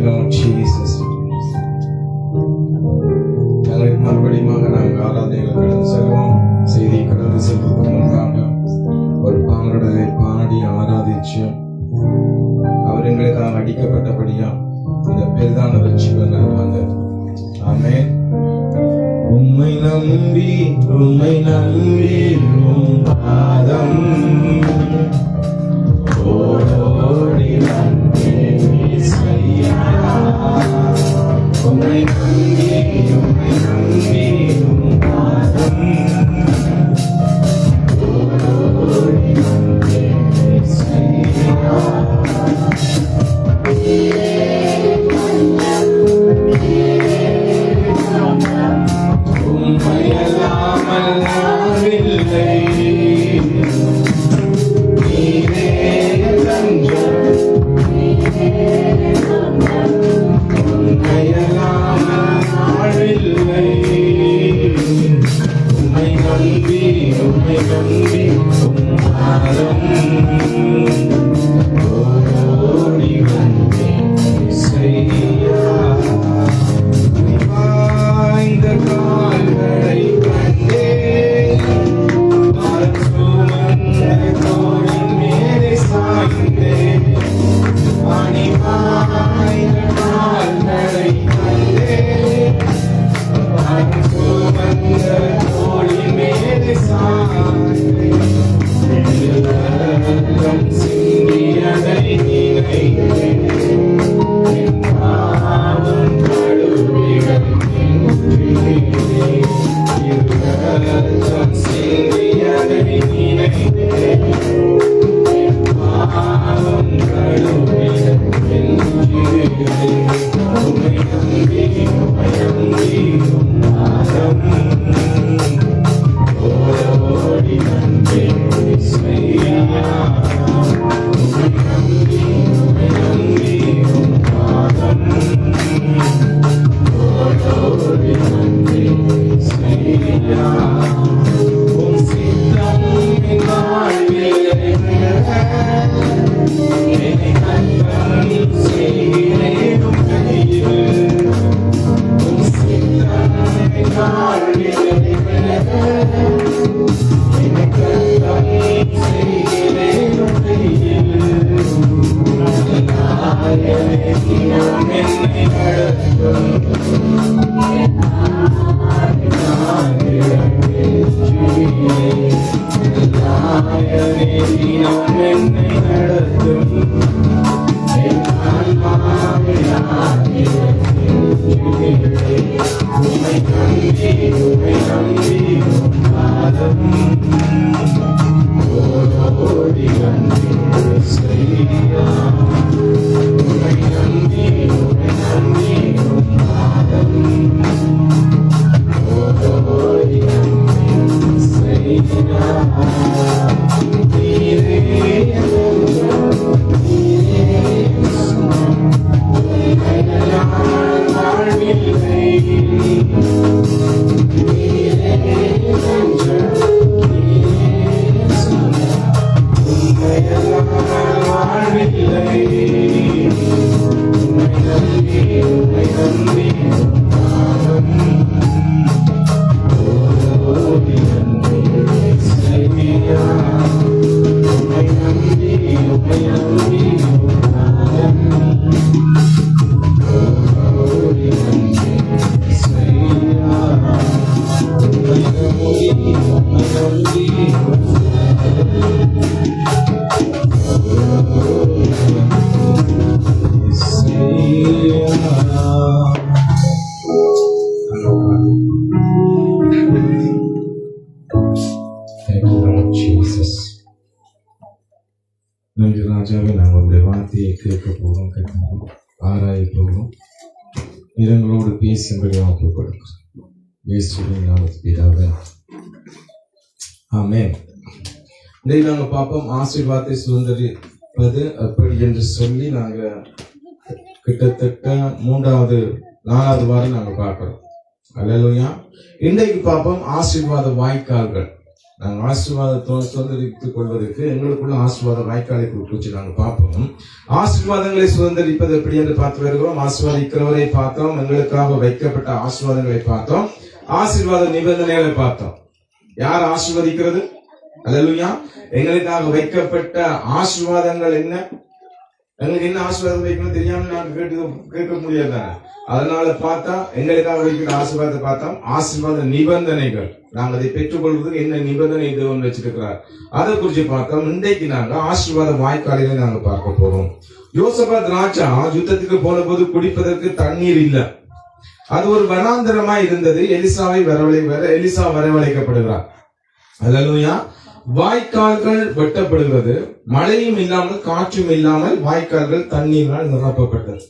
Lord Jesus. எங்களுக்கு மறுபடியுமாக நாங்கள் ஆராதனைகள் கடந்து செல்வோம். செய்தி கடந்து செல்வதற்கு முன்பாக ஒரு பாடலை பாடி ஆராதிச்சு அவர் எங்களுக்காக அடிக்கப்பட்டபடியா இந்த பெரிதான ரட்சிப்பு வந்தது. ஆமென். உம்மை நம்பி உம் பாதம் ஓடோடி வந்தேன் இயேசுவையா. உம்மை நம்பி உம் பாதம் ஓடோடி வந்தேன் இயேசுவையா. நன்றி ராஜாவே, நாங்கள் உங்களுடைய வார்த்தையை கேட்க போகிறோம், ஆராய போகிறோம். நிறங்களோடு பேசும்படி ஆக்கப்படுகிறோம். இயேசுவின் நாமத்தில் பிதாவே, ஆமென். இன்றைக்கு நாங்கள் பார்ப்போம், ஆசீர்வாதத்தை சுதந்திரிப்பது எப்படி என்று சொல்லி நாங்கள் கிட்டத்தட்ட 4வது வாரம் நாங்கள் பார்க்கிறோம். அல்லேலூயா. இன்றைக்கு பார்ப்போம் ஆசீர்வாத வாய்க்கால்கள். நாங்கள் ஆசீர்வாதத்தோடு சுதந்திரித்துக் கொள்வதற்கு எங்களுக்குள்ள ஆசீர்வாத வாய்க்காலை குறித்து நாங்க பார்ப்போம். ஆசீர்வாதங்களை சுதந்திரிப்பது எப்படி என்று பார்த்து வருகிறோம். ஆசீர்வாதிக்கிறவரை பார்த்தோம், எங்களுக்காக வைக்கப்பட்ட ஆசீர்வாதங்களை பார்த்தோம், ஆசீர்வாத நிபந்தனைகளை பார்த்தோம். யார் ஆசீர்வதிக்கிறது? அல்லேலூயா. எங்களுக்காக வைக்கப்பட்ட ஆசீர்வாதங்கள் என்ன? எங்களுக்கு என்ன ஆசீர்வாதம் வைக்கணும் தெரியாம நாங்க கேட்க முடியாது. அதனால பார்த்தா எங்களுக்காக வைக்கிற ஆசீர்வாதத்தை பார்த்தோம். ஆசீர்வாத நிபந்தனைகள், நாங்க அதை பெற்றுக்கொள்வதற்கு என்ன நிபந்தனை தேவன் வச்சிருக்கிறார் அதை குறித்து பார்த்தோம். இன்றைக்கு நாங்க ஆசீர்வாத வாய்க்காலிகளை நாங்க பார்க்க போறோம். யோசபாத் ராஜா யுத்தத்துக்கு போன போது குடிப்பதற்கு தண்ணீர் இல்ல. அது ஒரு வனாந்தரமா இருந்தது. எலிசா வரவழைக்கப்படுகிறார். அல்லேலூயா. வாய்க்கால்கள் வெட்டப்படுகிறது. மழையும் இல்லாமல் காற்றும் இல்லாமல் வாய்க்கால்கள் தண்ணீரால் நிரப்பப்பட்டது.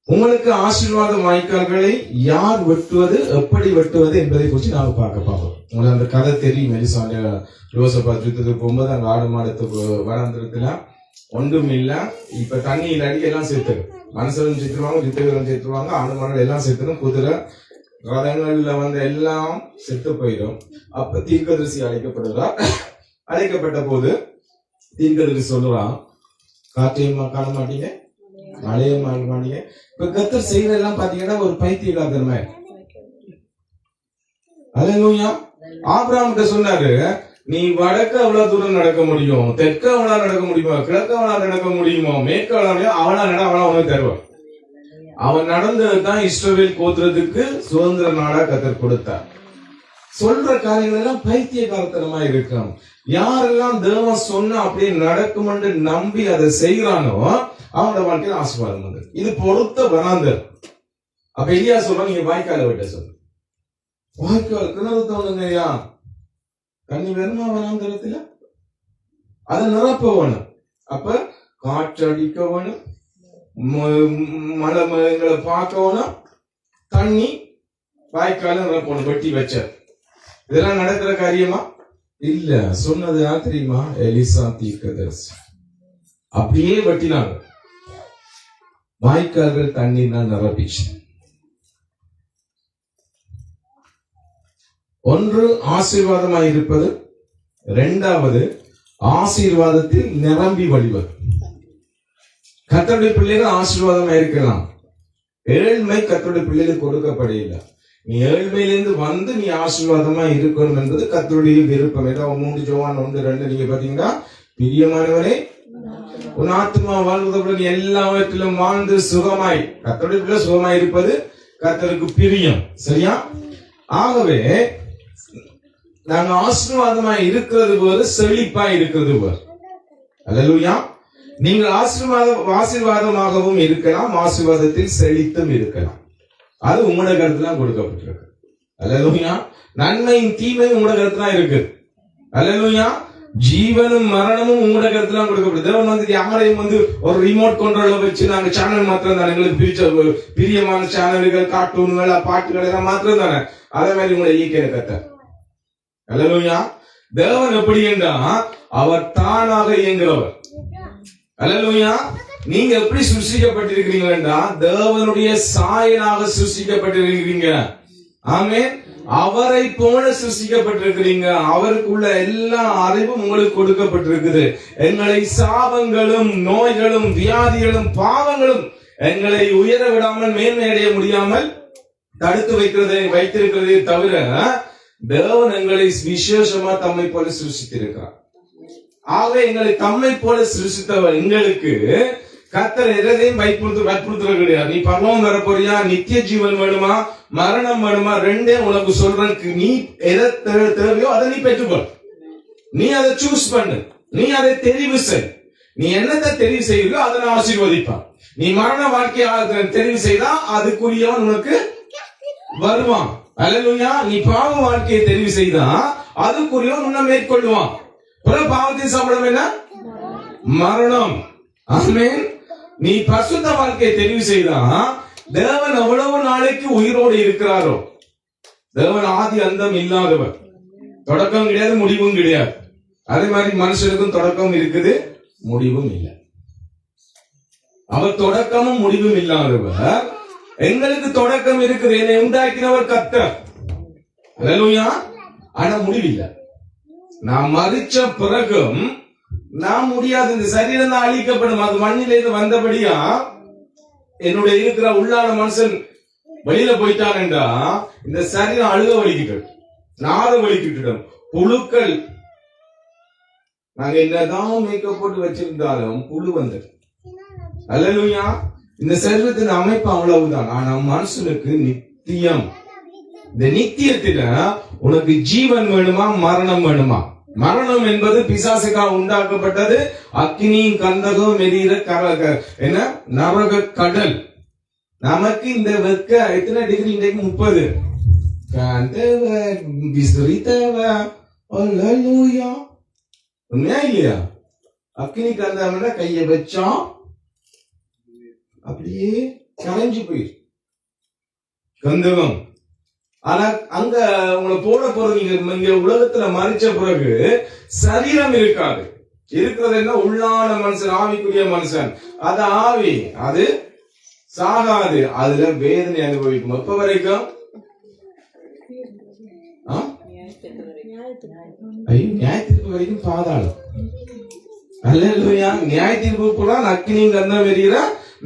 உங்களுக்கு ஆசீர்வாத வாய்க்கால்களை யார் வெட்டுவது, எப்படி வெட்டுவது என்பதை குறித்து நாங்கள் பார்க்க பார்ப்போம். உங்களுக்கு அந்த கதை தெரியும். எலிசா யோசபாத் யுத்தத்துக்கு போகும்போது அங்க ஆடு மாடத்துக்கு வனாந்திரத்துல ஒன்றும் இல்ல. இப்ப தண்ணியில் அடி எல்லாம் சேர்த்துடும். மனுஷரும் சேர்த்துருவாங்க, யுத்தவீரரும் சேர்த்துருவாங்க, ஆடு மாடல் எல்லாம் சேர்த்துடும், குதிரை ரதங்கள்ல வந்து எல்லாம் செத்து போயிடும். அப்ப தீர்க்கதரிசி அழைக்கப்படுகிறார். அழைக்கப்பட்ட போது தீர்க்கதரிசி சொல்றான், காற்றையும் காண மாட்டீங்க, மழையும் காண மாட்டீங்க. இப்ப கர்த்தர் செய்யறதெல்லாம் பாத்தீங்கன்னா ஒரு பைத்தியக்காரமே. அல்லேலூயா. ஆபிரகாம் சொன்னாரு, நீ வடக்கு அவ்வளவு தூரம் நடக்க முடியும், தெற்கு அவனா நடக்க முடியுமா, கிழக்கு அவனா நடக்க முடியுமோ, மேற்கு அவனா நட அவனா உனக்கு தருவான். அவன் நடந்ததுதான் இஸ்ரவேல் கோத்திரத்துக்கு சுதந்திர நாடா கர்த்தர் கொடுத்தார். சொல்ற காரியங்கள் எல்லாம் பைத்தியக்காரத்தனமா இருக்கும். யாரெல்லாம் தேவன் சொன்ன அப்படியே நடக்கும் என்று நம்பி அதை செய்யறானோ அவனோட வாழ்க்கையில் ஆசீர்வாதம் வந்தது. இது பொறுத்த வனாந்தர். அப்ப எலியா சொல்றான், நீங்க வாய்க்கால வெட்ட சொல்லு. வாய்க்கால் கிணறு தோணுங்கய்யா, தண்ணி வேணுமா வனாந்தரத்துல? அதை நிரப்ப வேணும். அப்ப காற்றடிக்க வேணும், மழை மரங்களை பார்க்கணும், தண்ணி வாய்க்கால நிரப்பணும். வெட்டி வச்ச இதெல்லாம் நடக்கிற காரியமா இல்ல. சொன்னது யார் தெரியுமா? எலிசா தீர்க்கதரிசி. அப்படியே வெட்டினாங்க. வாய்க்கால்கள் தண்ணீர் நிரப்பிச்சு. ஒன்று ஆசீர்வாதமாய் இருப்பது, இரண்டாவது ஆசீர்வாதத்தில் நிரம்பி வழிவது. கர்த்தருடைய பிள்ளைகள் ஆசீர்வாதமா இருக்கலாம். ஏழ்மை கர்த்தருடைய பிள்ளைகளுக்கு கொடுக்கப்படையில. நீ ஏழ்மையிலிருந்து வந்து நீ ஆசீர்வாதமா இருக்கணும் என்பது கர்த்தருடைய விருப்பம். ஏதாவது 3 யோவான் 1:2 நீங்க பாத்தீங்கன்னா, பிரியமானவனே உன் ஆத்மா வாழ்வதுடன் எல்லாவற்றிலும் வாழ்ந்து சுகமாய், கர்த்தருடைய பிள்ளை சுகமாய் இருப்பது கர்த்தருக்கு பிரியம். சரியா? ஆகவே நாங்க ஆசீர்வாதமாய் இருக்கிறது போது செழிப்பா இருக்கிறது போது. அல்லேலூயா. நீங்கள் ஆசீர்வாதமாகவும் இருக்கலாம், ஆசீர்வாதத்தில் செழித்தும் இருக்கலாம். அது உங்களோட கருத்துல கொடுக்கப்பட்டிருக்கு. அல்லேலூயா. நன்மையும் தீமையும் உங்களோட கருத்துல இருக்கு. அல்லேலூயா. ஜீவனும் மரணமும் உங்களோட கருத்துல கொடுக்கப்பட்டு. தேவன் வந்து யாரையும் வந்து ஒரு ரிமோட் கண்ட்ரோல வச்சு நாங்க சேனல் மாத்திரம் தானே, எங்களுக்கு பிரியமான சேனல்கள், கார்ட்டூன்கள், பாட்டுகள் எல்லாம் மாத்திரம் தானே. அதே மாதிரி உங்களை ஈக்கிற கத்த. அல்லேலூயா. தேவன் எப்படி என்றா அவர் தானாக இயங்குறவர். அல்லேலூயா. நீங்க எப்படி சிருஷ்டிக்கப்பட்டிருக்கிறீங்களா? தேவனுடைய சாயலாக சிருஷ்டிக்கப்பட்டிருக்கிறீங்க. ஆமென். அவரை போல சிருஷ்டிக்கப்பட்டிருக்கிறீங்க. அவருக்குள்ள எல்லா அறிவும் உங்களுக்கு கொடுக்கப்பட்டிருக்குது. எங்களை சாபங்களும் நோய்களும் வியாதிகளும் பாவங்களும் எங்களை உயர விடாமல் மேன்மை அடைய முடியாமல் தடுத்து வைத்திருக்கிறதே தவிர தேவன் எங்களை விசேஷமா தம்மை போல சிருஷ்டித்திருக்கிறார். ஆகவே எங்களை தம்மை போல சிருஷ்டித்தவர் எங்களுக்கு கர்த்தர் எதையும் வற்புறுத்துறது கிடையாது. நீ பரலோகம் வர போறியா, நித்திய ஜீவன் வேணுமா, மரணம் வேணுமா, ரெண்டே உனக்கு சொல்றதுக்கு. நீ எதை தேவையோ அதை நீ பெற்றுக்கொள். நீ அதை சூஸ் பண்ணு, நீ அதை தெரிவு செய். நீ என்னத்தை தெரிவு செய்யறோ அதை நான் ஆசீர்வதிப்பான். நீ மரண வாழ்க்கையை தெரிவு செய்தா அதுக்குரியவன் உனக்கு வருவான். அல்லேலூயா. நீ பாவ வாழ்க்கையை தெரிவு செய்தா அதுக்குரியவன் உன்னை மேற்கொள்வான். பாவத்தின் சம்பளம் என்ன? மரணம். ஆமென். நீ பரிசுத்த வாழ்க்கையை தெரிவு செய்தா தேவன் எவ்வளவு நாளைக்கு உயிரோடு இருக்கிறாரோ. தேவன் ஆதி அந்தம் இல்லாதவர், தொடக்கம் கிடையாது, முடிவும் கிடையாது. அதே மாதிரி மனுஷனுக்கும் தொடக்கம் இருக்குது, முடிவும் இல்லை. அவர் தொடக்கமும் முடிவும் இல்லாதவர். எங்களுக்கு தொடக்கம் இருக்குது. என்னை உண்டாக்கினவர் கர்த்தர். அல்லேலூயா. ஆனா முடிவில்லை. நான் மறிச்ச பிறகும் நான் முடியாது. இந்த சரீரம் தான் அழிக்கப்படும். அது மண்ணிலிருந்து வந்தபடியா என்னுடைய இருக்கிற உள்ளான மனுஷன் வெளியில போயிட்டான்டா இந்த சரீரம் அழுக வலிக்கிட்டு, நார வலிக்கிட்டு, புழுக்கள். நாங்க என்னதான் மேக்கப் போட்டு வச்சிருந்தாலும் புழு வந்து. அல்லேலூயா. இந்த சரீரத்தின் அமைப்பு அவ்வளவுதான். ஆனா மனுஷனுக்கு நித்தியம். இந்த நித்தியத்துல உனக்கு ஜீவன் வேணுமா, மரணம் வேணுமா? மரணம் என்பது பிசாசுக்காக உண்டாக்கப்பட்டது. அக்னியும் கந்தகம் எரிகிற என்ன நரக கடல். நமக்கு இந்த வெக்க எத்தனை டிகிரி இன்றைக்கு? 30. விசிறி தேவை. அல்லேலூயா. உண்மையா இல்லையா? அக்னி கந்தகம் கைய வச்சா அப்படியே கரைஞ்சு போயிரு கந்தகம். ஆனா அங்க உங்களை போட போறது நீங்க உலகத்துல மறிச்ச பிறகு சரீரம் இருக்காது. இருக்கிறது என்ன? உள்ளான மனுஷன், ஆவிக்குரிய மனுஷன். அது ஆவி, அது சாகாது. அதுல வேதனை அனுபவிக்கும். எப்ப வரைக்கும்? நியாயத்திற்கு வரைக்கும் பாதாளம். அல்லேலூயா. நியாயத்திற்கு கூட அக்கினியும் கந்தம் எரிகிற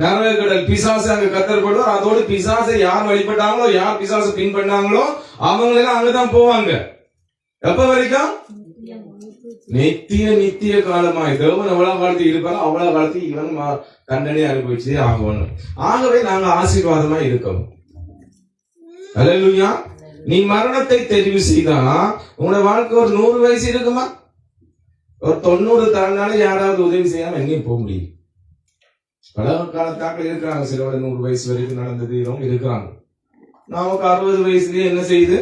நரக கடல். பிசாசு அங்க கத்தரப்படுவார். அதோடு பிசாசை யார் வழிபட்டாங்களோ, யார் பிசாசு பின் பண்ணாங்களோ அவங்களெல்லாம் அங்கதான் போவாங்க. எப்ப வரைக்கும்? நித்திய காலமாய். தேவன் எவ்வளவு காலத்துக்கு இருப்பாங்க அவ்வளவு காலத்துக்கு இவன் தண்டனை அனுபவிச்சதே ஆகணும். ஆகவே நாங்க ஆசீர்வாதமா இருக்கணும். அல்லேலூயா. நீ மரணத்தை தெரிவு செய்தா உங்களோட வாழ்க்கை ஒரு 100 வயசு இருக்குமா? ஒரு 90 தாண்டினால யாராவது உதவி செய்யாம எங்கேயும் போக முடியும். பல காலத்தாக்கள் இருக்கிறாங்க. சிலோட 100 வயசு வரைக்கும் நடந்தது இருக்கிறாங்க. நமக்கு 60 வயசுலயே என்ன செய்யுது?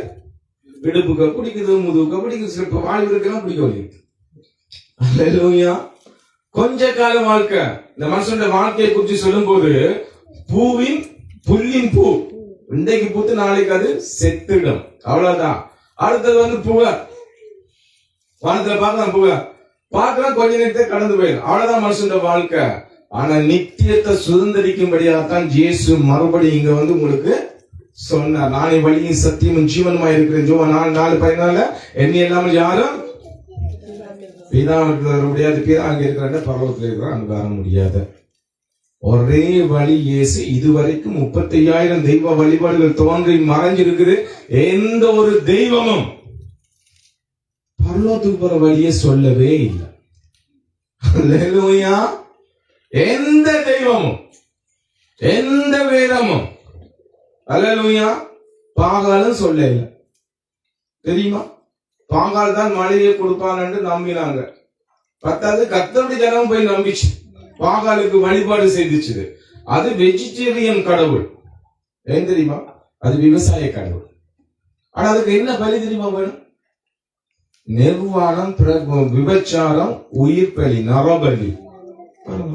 இடுப்புக்க பிடிக்குது, முதுகுக்க பிடிக்குது, வாழ்வு இருக்கலாம் பிடிக்க. அல்லேலூயா. கொஞ்ச கால வாழ்க்கை. இந்த மனுஷனுடைய வாழ்க்கையை குறித்து சொல்லும் போது புல்லின் பூ இன்றைக்கு பூத்து நாளைக்கு அது செத்துடும். அவ்வளவுதான். அடுத்தது புகை. வானத்துல பார்க்கலாம், புகை பார்க்கலாம், கொஞ்ச நேரத்தை கடந்து போயிடும். அவ்வளவுதான் மனுஷனுடைய வாழ்க்கை. ஆனா நித்தியத்தை சுதந்திரிக்கும்படியாகத்தான் இயேசு மறுபடியும் இங்க உங்களுக்கு சொன்னார். நானே வழியும் சத்தியமும் ஜீவனுமா இருக்கிறேன். ஜோவா 4:14 என்னை இல்லாமல் யாரும் பிதாவுக்கு வர முடியாது. பிதா அங்க இருக்கிற பரலோகத்தில் இருக்கிற அங்க வர முடியாது. ஒரே வழி இயேசு. இதுவரைக்கும் 35,000 தெய்வ வழிபாடுகள் தோன்றி மறைஞ்சிருக்குது. எந்த ஒரு தெய்வமும் பரலோகத்துக்கு போற வழியை சொல்லவே இல்லை. அல்லேலூயா. எந்த தெய்வமும் எந்த வேதமும் அல்லேலூயா பாகாலும் சொல்ல இல்லை. தெரியுமா? பாகால் தான் மழையை கொடுப்பான் என்று நம்பினாங்க. பத்தாவது கர்த்தருடைய ஜனம் போய் நம்பிச்சு பாகாலுக்கு வழிபாடு செய்துச்சு. அது வெஜிடேரியன் கடவுள். ஏன் தெரியுமா? அது விவசாய கடவுள். ஆனா அதுக்கு என்ன பலி தெரியுமா வேணும்? நிர்வாணம், விபச்சாரம், உயிர் பலி, நரபலி.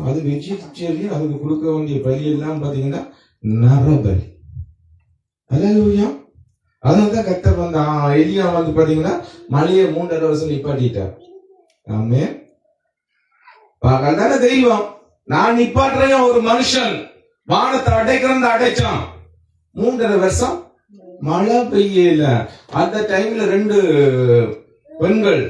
அது வெஜிடேரியன். அதுக்கு கொடுக்க வேண்டிய பலி எல்லாம் பாத்தீங்கன்னா நரபலி. அல்லேலூயா. அதனாலதான் கர்த்தர் எலியா பாத்தீங்கன்னா மழையை 3.5 வருஷம் நிப்பாட்டிட்டார். ஆமே. பாகால் தானே தெய்வம். நான் நிப்பாட்டுறேன். ஒரு மனுஷன் வானத்தை அடைக்கிறத அடைச்சான். 3.5 வருஷம் மழை பெய்யல. அந்த டைம்ல 2 பெண்கள்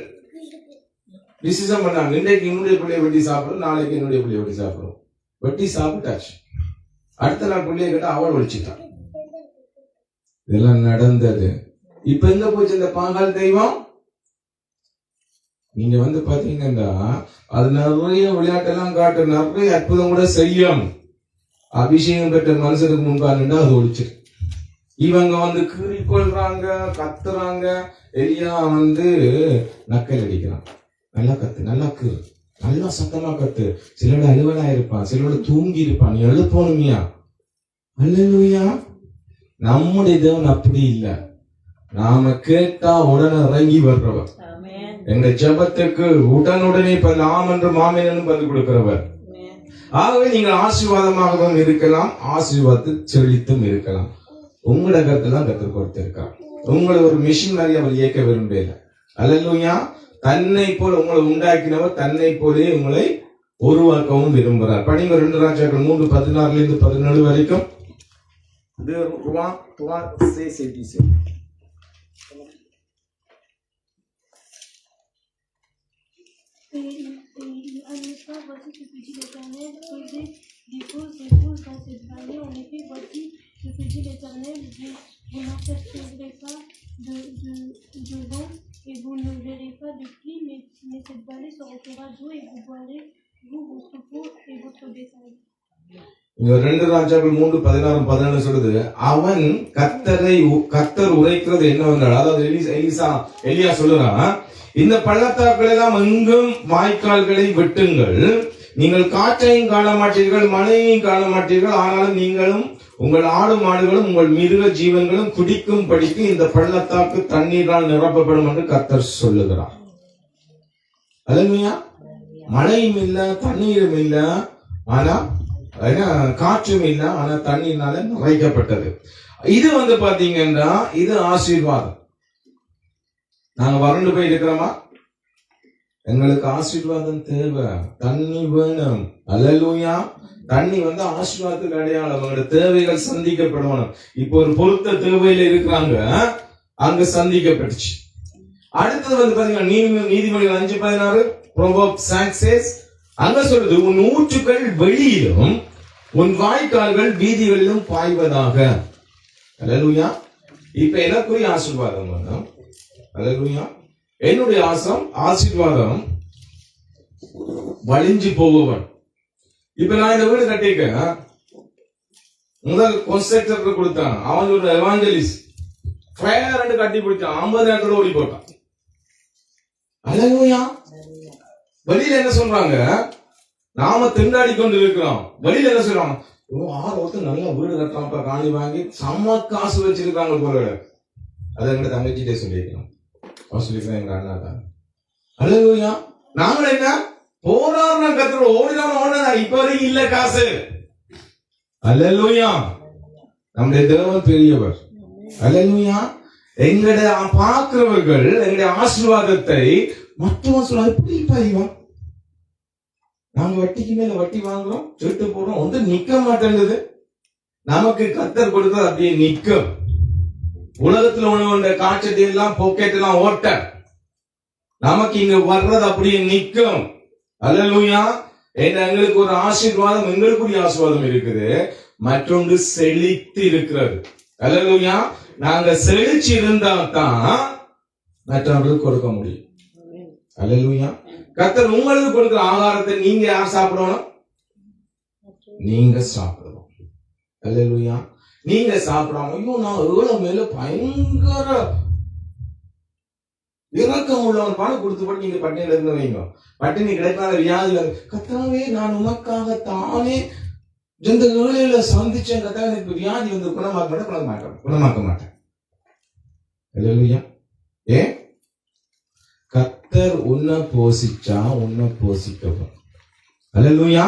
டிசிஷன் பண்ணாங்க. இன்றைக்கு என்னுடைய பிள்ளைய வெட்டி சாப்பிடும், நாளைக்கு என்னுடைய பிள்ளைய வெட்டி சாப்பிடும். வெட்டி சாப்பிட்டாச்சு. அடுத்த நாள் பிள்ளைய கேட்டா அவள் ஒழிச்சுட்டான். இதெல்லாம் நடந்தது. இப்ப எங்க போச்சு இந்த பாகால் தெய்வம்? நீங்க பாத்தீங்கன்னா அது நிறைய விளையாட்டெல்லாம் காட்டு, நிறைய அற்புதம் கூட செய்யும். அபிஷேகம் பெற்ற மனுஷனுக்கு முன்பாக அது ஒழிச்சிரு. இவங்க கீறிக்கொள்றாங்க, கத்துறாங்க. எலியா நக்கல் அடிக்கிறான். நல்லா கத்து, நல்லா கீறு, நல்லா சத்தமா கத்து. சிலோட அலுவலா இருப்பான், சிலோட தூங்கி இருப்பான். நீ எழுப்பணுமியா? அல்லேலூயா. நம்முடைய தேவன் அப்படி இல்ல. நாம கேட்டா உடனே இறங்கி வர்றவர். எங்க ஜெபத்துக்கு உடனுடனே ஆம் என்று மாமேனும் பதில் கொடுக்கிறவர். ஆகவே நீங்கள் ஆசீர்வாதமாகவும் இருக்கலாம், ஆசீர்வாதத்தில் செழித்தும் இருக்கலாம். உங்களோட கருத்துலாம் கற்றுக் கொடுத்திருக்கார். உங்களை ஒரு மிஷின் மாதிரி அவர் இயக்க விரும்பல. அல்லேலூயா. தன்னை போல உங்களை உண்டாக்கினவர் தன்னை போலே உங்களை உருவாக்கவும் விரும்புகிறார். படிங்க 2 ராஜாக்கள் 3:16-17 வரைக்கும். en effet, voici ce que dit l'Éternel, posez des fausses épouses dans cette vallée. En effet, voici ce que dit l'Éternel, vous n'apercevrez pas de vent et vous ne verrez pas de pluie, mais cette vallée se remplira d'eau et vous boirez, vous, vos troupeaux et votre bétail. இங்க 2 ராஜாக்கள் 3:16-17 சொல்லுது, அவன் கர்த்தர் உரைக்கிறது என்னவென்றால், அதாவது எலியா சொல்லுறான், இந்த பள்ளத்தாக்கள் எல்லாம் எங்கும் வாய்க்கால்களை வெட்டுங்கள், நீங்கள் காற்றையும் காண மாட்டீர்கள், மழையையும் காண மாட்டீர்கள், ஆனாலும் நீங்களும் உங்கள் ஆடு மாடுகளும் உங்கள் மிருக ஜீவன்களும் குடிக்கும் படிக்கு இந்த பள்ளத்தாக்கு தண்ணீரால் நிரப்பப்படும் என்று கர்த்தர் சொல்லுகிறார். அல்லேலூயா. மழையும் இல்ல, தண்ணீரும் இல்ல, ஆனா காற்றும் இல்ல, ஆனா தண்ணீர்னால நிறைக்கப்பட்டது. இது பாத்தீங்கன்னா இது ஆசீர்வாதம். நாங்க வறண்டு போய் இருக்கிறோமா? எங்களுக்கு ஆசீர்வாதம் தேவை, தண்ணி வேணும். அல்லேலூயா. தண்ணி ஆசீர்வாதத்துக்கு அடையாளம். அவங்களோட தேவைகள் சந்திக்கப்படணும். இப்போ ஒரு பொருத்த தேவையில இருக்கிறாங்க, அங்க சந்திக்கப்பட்டுச்சு. அடுத்தது பாத்தீங்கன்னா நீதிமொழிகள் 5:16 Proverbs 5 அங்க சொல்லுது, உன் ஊற்றுக்கள் வெளியிலும் உன் வாய்க்கால்கள் வீதிகளிலும் பாய்வதாக. அல்லேலூயா. இப்ப எனக்குரிய ஆசீர்வாதம் வேணும். அல்லேலூயா. என்னுடைய ஆசீர்வாதம் வழிஞ்சு போகுவன். இப்ப நான் இந்த வீடு கட்டிக்க, முதல் கான்ட்ராக்டருக்கு கொடுத்தான், அவன் ஒரு எவாஞ்சலிஸ்ட் ஃபயர் கட்டி பிடிச்சான், 50 ஏக்கர் ஓடி போட்டான். அல்லேலூயா. வெளியில என்ன சொல்றாங்க? நாம திண்டாடி கொண்டு இருக்கிறோம். வெளியில என்ன சொல்றாங்க? ஒருத்தர் நல்ல வீடு கட்டுறான், காணி வாங்கி செம்ம காசு வச்சிருக்காங்க போல. அதை எங்க தங்கச்சிட்டே சொல்லியிருக்கணும், சொல்லிருக்கேன் எங்க அண்ணா தான். அல்லேலூயா. நாங்களும் என்ன போராடுறோம், கத்துறோம், ஓடினா இப்ப வரைக்கும் இல்ல காசு. அல்லேலூயா. நம்முடைய தேவன் பெரியவர். அல்லேலூயா. எங்களுடைய பார்க்கிறவர்கள் எங்களுடைய ஆசீர்வாதத்தை மற்றவன் சொல்ல, எப்படி பாய்வா நாங்க வட்டிக்கு மேல வட்டி வாங்குறோம், செட்டு போடுறோம், நிக்க மாட்டேங்குது. நமக்கு கர்த்தர் கொடுத்தது அப்படியே நிக்கும். உலகத்துல உணவு காய்ச்சல் எல்லாம் பாக்கெட் எல்லாம் ஓட்ட, நமக்கு இங்க வர்றது அப்படியே நிக்கும். அல்லேலூயா. எங்களுக்கு ஒரு ஆசீர்வாதம், எங்களுக்குரிய ஆசீர்வாதம் இருக்குது. மற்றொன்று செழித்து இருக்கிறது. அல்லேலூயா. நாங்க செழிச்சு இருந்தா தான் மற்றவர்களுக்கு கொடுக்க முடியும். அல்லேலூயா. கர்த்தர் உங்களுக்கு கொடுக்கிற ஆகாரத்தை நீங்க யார் சாப்பிடணும்? நீங்க சாப்பிடணும். அல்லேலூயா. நீங்க சாப்பிடாம, ஐயோ நான் எவ்வளவு மேல பயங்கர இறக்கம் உள்ளவன் பணம் கொடுத்து போட்டு நீங்க பட்டினியில இருந்து வைங்க, பட்டினி கிடைக்காத வியாதி. கர்த்தாவே நான் உனக்காக தானே இந்த வேளையில சந்திச்சேன், கர்த்தாவே எனக்கு வியாதி குணமாக்க மாட்டேன். அல்லேலூயா. ஏன்? கர்த்தர் உன்னை போசிச்சா உன்னை போசிக்கவும். அல்லேலூயா.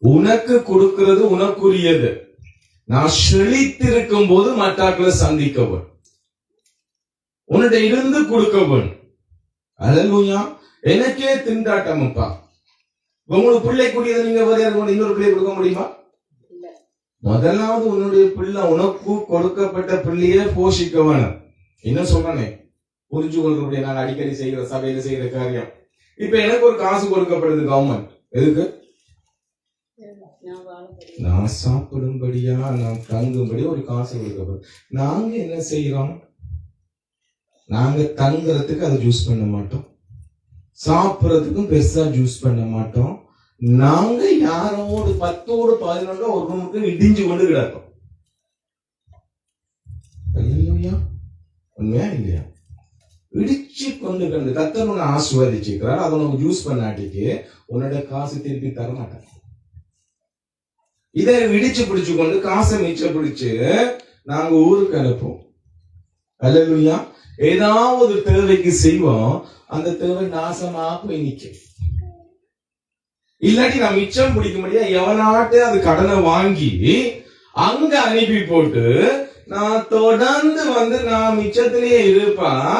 உனக்கு கொடுக்கிறது உனக்குரியது. நான் செழித்திருக்கும் போது மற்றாக்களை சந்திக்கவும், உன்னிட்ட இருந்து கொடுக்கவும். அல்லேலூயா. எனக்கே திண்டாட்டம் அப்பா. உங்களுக்கு பிள்ளை கூடியதை நீங்க இன்னொரு பிள்ளை கொடுக்க முடியுமா? முதலாவது உன்னுடைய பிள்ளை உனக்கு கொடுக்கப்பட்ட பிள்ளையே போஷிக்க வேணும். என்ன சொல்றேனே புரிஞ்சு கொள்றபடியா நான் அடிக்கடி செய்கிற சபையில செய்கிற காரியம். இப்ப எனக்கு ஒரு காசு கொடுக்கப்படுது கவர்மெண்ட், எதுக்கு? நான் சாப்பிடும்படியா, நான் தங்கும்படியா ஒரு காசு கொடுக்கப்படுது. நாங்க என்ன செய்யறோம்? நாங்க தங்குறதுக்கு அதை ஜூஸ் பண்ண மாட்டோம், சாப்பிடறதுக்கும் பெருசா ஜூஸ் பண்ண மாட்டோம். நாங்க யாரோடு 10ஓடு 11 ஒரு ரூமுக்கு இடிஞ்சு கொண்டு கிடக்கும். உண்மையா இல்லையா? இடிச்சு கொண்டு கண்டு கர்த்தர் உன்னை ஆசீர்வதிச்சிருக்கிறார். அதை உனக்கு யூஸ் பண்ணாட்டிக்கு உன்னோட காசு திருப்பி தர மாட்டாங்க. இதை இடிச்சு பிடிச்சு கொண்டு காசை மிச்சம் பிடிச்சு நாங்க ஊருக்கு அனுப்போம். அல்லேலூயா. ஏதாவது தேவைக்கு செய்வோம், அந்த தேவை நாசமா போய் நிக்கும். இல்லாட்டி நான் மிச்சம் பிடிக்க முடியாது, எவனாட்டு அது கடனை வாங்கி அங்க அனுப்பி போட்டு நான் தொடர்ந்து நான் மிச்சத்திலேயே இருப்பேன்.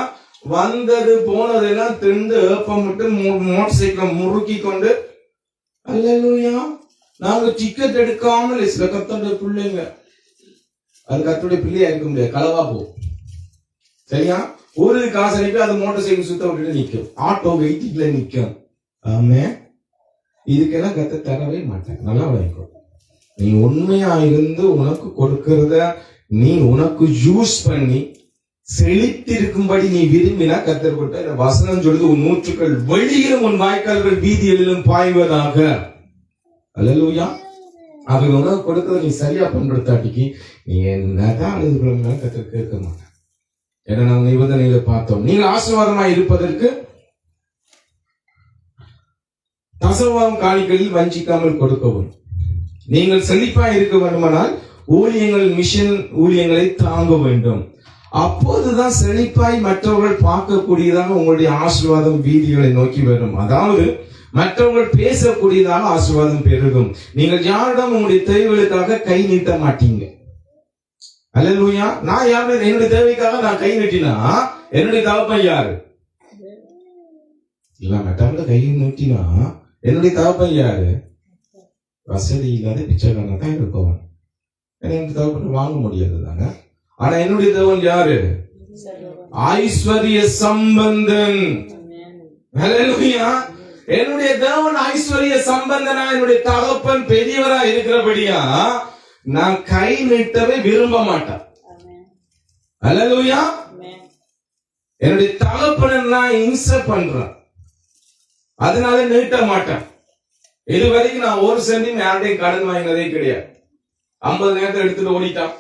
வந்தது போனதெல்லாம் திண்டு ஏப்பமிட்டு மோட்டர் சைக்கிளை முறுக்கி கொண்டு. அல்லேலூயா. நாங்க டிக்கெட் எடுக்காமல் சில கர்த்தருடைய பிள்ளைங்க, அது கர்த்தருடைய பிள்ளையா இருக்க முடியாது, களவா போ. சரியா? ஒரு காசு அனுப்பி அது மோட்டர் சைக்கிள் சுத்த விட்டுட்டு நிக்கும், ஆட்டோ வெயிட்டிங்ல நிக்கும். ஆமே. இதுக்கெல்லாம் கத்த தரவே மாட்டேன். நல்லா விளைக்கும். நீ உண்மையா இருந்து உனக்கு கொடுக்கிறத நீ உனக்கு யூஸ் பண்ணி செழித்திருக்கும்படி நீ விரும்பினா கத்தர் கொடுத்த இந்த வசனம் சொல்லுது, உன் ஊற்றுக்கள் வெளியிலும் உன் வாய்க்கால்கள் வீதிகளிலும் பாய்வதாக. அல்லேலூயா. அவங்க உனக்கு கொடுக்கறத நீ சரியா பண்படுத்தாட்டிக்கு நீ என்னதான் அழுதுகிறோம்னா கத்தர் கேட்க மாட்டேன். ஏன்னா நாங்கள் நிபந்தனையில பார்த்தோம், நீங்கள் ஆசீர்வாதமா இருப்பதற்கு தசவாம் காணிகளில் வஞ்சிக்காமல் கொடுக்கவும், நீங்கள் செழிப்பா இருக்க வேண்டுமானால் ஊழியங்கள் மிஷன் ஊழியங்களை தாங்க வேண்டும். அப்போதுதான் செழிப்பாய் மற்றவர்கள் பார்க்கக்கூடியதாக உங்களுடைய ஆசீர்வாதம் வீதிகளை நோக்கி வரும். அதாவது மற்றவர்கள் பேசக்கூடியதாக ஆசீர்வாதம் பெருகும். நீங்கள் யாரிடம் உங்களுடைய தேவைகளுக்காக கை நீட்ட மாட்டீங்க. அல்லேலூயா. நான் யாரு என்னுடைய தேவைக்காக நான் கை நீட்டினா என்னுடைய தகப்பன் யாரு? இல்ல மற்றவங்க கை நீட்டினா என்னுடைய தகப்பன் யாரு? வசதி இல்லாத பிச்சைக்காரன் தான் இருக்கும். எனக்கு தகப்பன் வாங்க முடியாது தாங்க. ஆனா என்னுடைய தேவன் யாரு? ஐஸ்வர்ய சம்பந்தன். அல்லேலூயா. என்னுடைய தேவன் ஐஸ்வர்ய சம்பந்தனா, என்னுடைய தகப்பன் பெரியவரா இருக்கிறபடியா நான் கை நீட்டவே விரும்ப மாட்டேன். அல்லேலூயா. என்னுடைய தகப்பனை நான் இன்சல்ட் பண்றேன், அதனால நீட்ட மாட்டேன். இதுவரைக்கும் நான் ஒரு சென்டியும் யார்டையும் கடன் வாங்கினதே கிடையாது. 50 நேரத்தை எடுத்துட்டு ஓடிட்டான்.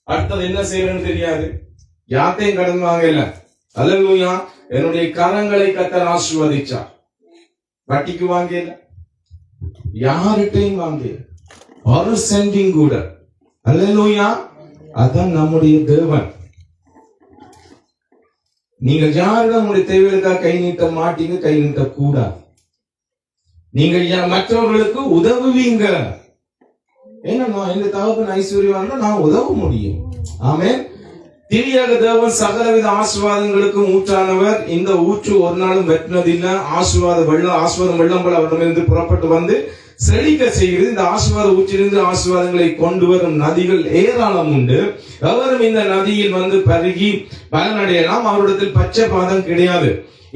அடுத்தது என்ன செய்யறேன்னு தெரியாது. யார்த்தையும் கடன் வாங்கல. அல்லேலூயா. என்னுடைய கரங்களை கர்த்தர் ஆசீர்வதிச்சார். வட்டிக்கு வாங்கல, யார்கிட்டையும் வாங்கல, ஒரு சென்டிங் கூட. அல்லேலூயா. அதான் நம்முடைய தேவன். நீங்கள் யாரிடம் உங்களுடைய தேவைகளுக்காக கை நீட்ட மாட்டீங்க, கை நீட்ட கூடாது. நீங்கள் மற்றவர்களுக்கு உதவுவீங்க. ஏன்னா நான் எங்க தகப்பன் ஐஸ்வர்யவான், நான் உதவ முடியும். ஆமென். திரியாக தேவன் சகலவித ஆசீர்வாதங்களுக்கும் ஊற்றானவர். இந்த ஊற்று ஒரு நாளும் வெட்டினதில்லை. ஆசீர்வாதம் வெள்ளம் போல அவரிடமிருந்து புறப்பட்டு வந்து செழிக்க செய்கிறது. இந்த ஆசீர்வாத ஊற்றிலிருந்து ஆசீர்வாதங்களை கொண்டு வரும் நதிகள் ஏராளம் உண்டு. எவரும் இந்த நதியில் வந்து பருகி பலனடையலாம். அவரிடத்தில் பச்சை பாதம் கிடையாது.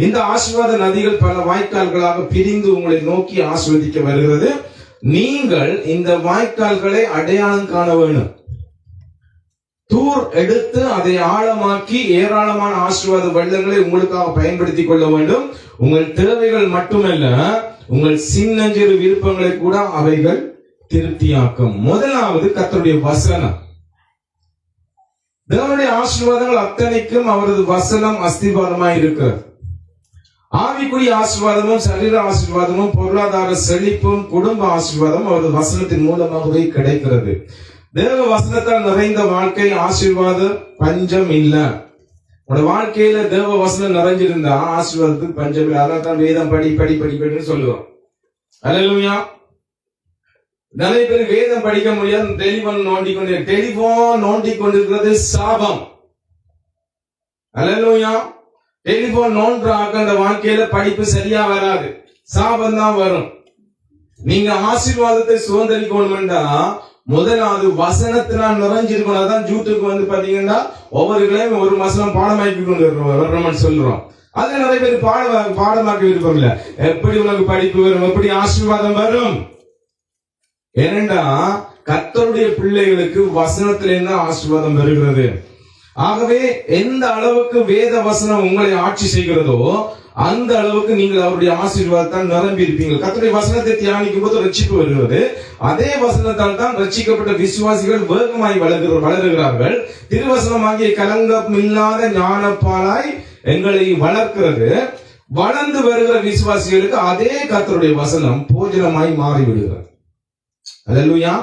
இந்த ஆசீர்வாத நதிகள் பல வாய்க்கால்களாக பிரிந்து உங்களை நோக்கி ஆசீர்வதிக்க வருகிறது. நீங்கள் இந்த வாய்க்கால்களை அடையாளம் காண வேண்டும். தூர் எடுத்து அதை ஆழமாக்கி ஏராளமான ஆசீர்வாத வெள்ளங்களை உங்களுக்காக பயன்படுத்திக் கொள்ள வேண்டும். உங்கள் தேவைகள் மட்டுமல்ல, உங்கள் சின்னஞ்சிறு விருப்பங்களை கூட அவைகள் திருப்தியாக்கும். முதலாவது கர்த்தருடைய வசனம். தேவனுடைய ஆசீர்வாதங்கள் அத்தனைக்கும் அவரது வசனம் அஸ்திபாரமாய் இருக்கிறது. ஆவிக்குரிய ஆசீர்வாதமும் சரீர ஆசீர்வாதமும் பொருளாதார செழிப்பும் குடும்ப ஆசீர்வாதம் அவரது வசனத்தின் மூலமாகவே கிடைக்கிறது. தேவ வசனத்தால் நிறைந்த வாழ்க்கை ஆசீர்வாத பஞ்சம் இல்ல. உங்களோட வாழ்க்கையில தேவ வசனம் நிறைஞ்சிருந்தா ஆசீர்வாதத்துக்கு பஞ்சம் இல்லை. அதனால தான் வேதம் படின்னு சொல்லுவோம். அல்லேலூயா. நிறைய பேர் வேதம் படிக்க முடியாது. டெலிபோன் நோண்டி கொண்டிருக்கிறது சாபம். அல்லேலூயா. டெலிபோன் நோன்ற அந்த வாழ்க்கையில படிப்பு சரியா வராது, சாபம் தான் வரும். நீங்க ஆசீர்வாதத்தை சுதந்திரிக்கணும்டா முதலாவது வசனத்தினால் நிறைஞ்சிருக்கணும். அதான் ஜூட்டுக்கு வந்து பாத்தீங்கன்னா ஒவ்வொருகளையும் ஒரு வசனம் பாடமாக்கி கொண்டு வரணும்னு சொல்றோம். அதுல நிறைய பேர் பாடமாக்கி விருப்பம் இல்ல. எப்படி உனக்கு படிப்பு வரும், எப்படி ஆசீர்வாதம் வரும்? ஏனென்றா கர்த்தருடைய பிள்ளைகளுக்கு வசனத்திலிருந்து ஆசீர்வாதம் வருகிறது. ஆகவே எந்த அளவுக்கு வேத வசனம் உங்களை ஆட்சி செய்கிறதோ அந்த அளவுக்கு நீங்கள் அவருடைய ஆசீர்வாதத்தால் நிரம்பி இருப்பீங்க. கர்த்தருடைய வசனத்தை தியானிக்கும் போது ரட்சிப்பு வருகிறது. அதே வசனத்தால் தான் ரட்சிக்கப்பட்ட விசுவாசிகள் வேகமாய் வளருகிறார்கள். திருவசனமாகிய கலங்கம் இல்லாத ஞானப்பாலாய் எங்களை வளர்க்கிறது. வளர்ந்து வருகிற விசுவாசிகளுக்கு அதே கர்த்தருடைய வசனம் போஜனமாய் மாறிவிடுகிறது. அல்லேலூயா.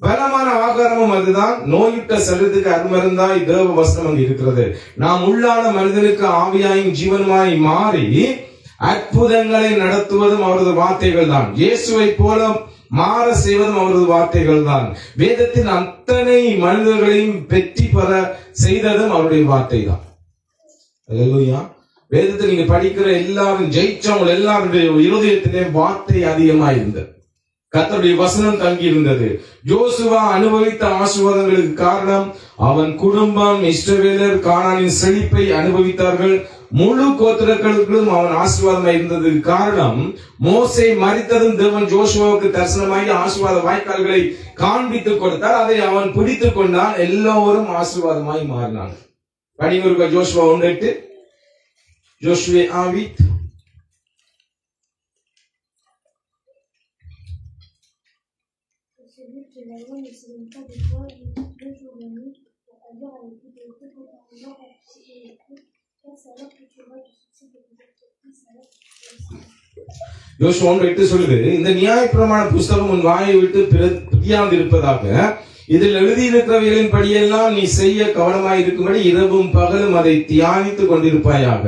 பலமான ஆகாரமும் அதுதான். நோயுற்ற சரீரத்துக்கு அருமருந்தாய் தேவ வசனம் அங்கு இருக்கிறது. நாம் உள்ளான மனிதனுக்கு ஆவியாயும் ஜீவனுமாய் மாறி அற்புதங்களை நடத்துவதும் அவரது வார்த்தைகள் தான். இயேசுவை போல மாற செய்வதும் அவரது வார்த்தைகள் தான். வேதத்தின் அத்தனை மனிதர்களையும் வெற்றி பெற செய்ததும் அவருடைய வார்த்தை தான். அல்லேலூயா. வேதத்தை நீங்க படிக்கிற எல்லாரும் ஜெயிச்சவங்க எல்லாருடைய இருதயத்திலே வார்த்தை அதிகமா இருந்தது. கர்த்தருடைய வசனம் தங்கி இருந்தது. யோசுவா அனுபவித்த ஆசீர்வாதங்களுக்கு காரணம் அவன் குடும்பம். இஸ்ரவேலர் கானானின் செழிப்பை அனுபவித்தார்கள். முழு கோத்திரங்களுக்கும் அவன் ஆசீர்வாதமா இருந்ததுக்கு காரணம், மோசே மரித்ததும் தேவன் ஜோஷுவாவுக்கு தரிசனமாகி ஆசீர்வாத வாய்க்கால்களை காண்பித்து கொடுத்தார். அதை அவன் பிடித்து கொண்டான். எல்லோரும் ஆசீர்வாதமாய் மாறினாங்க. படிங்க Joshua 1:8. Josué 1:8. Celui que la loi ne s'éloigne pas de toi, le jour et la nuit, pour conduire avec tout le peuple conformément à tout ce qu'il est écrit, car c'est alors que tu auras du succès de tes activités, c'est alors que tu réussiras. யோசுவா 1:8 சொல்லுது, இந்த நியாயப்பிரமாண புஸ்தகம் உன் வாயை விட்டு பிரியாதிருப்பதாக, இதில் எழுதியிருக்கிறவைகளின் படியெல்லாம் நீ செய்ய கவனமாய் இருக்கும்படி இரவும் பகலும் அதை தியானித்துக் கொண்டிருப்பாயாக.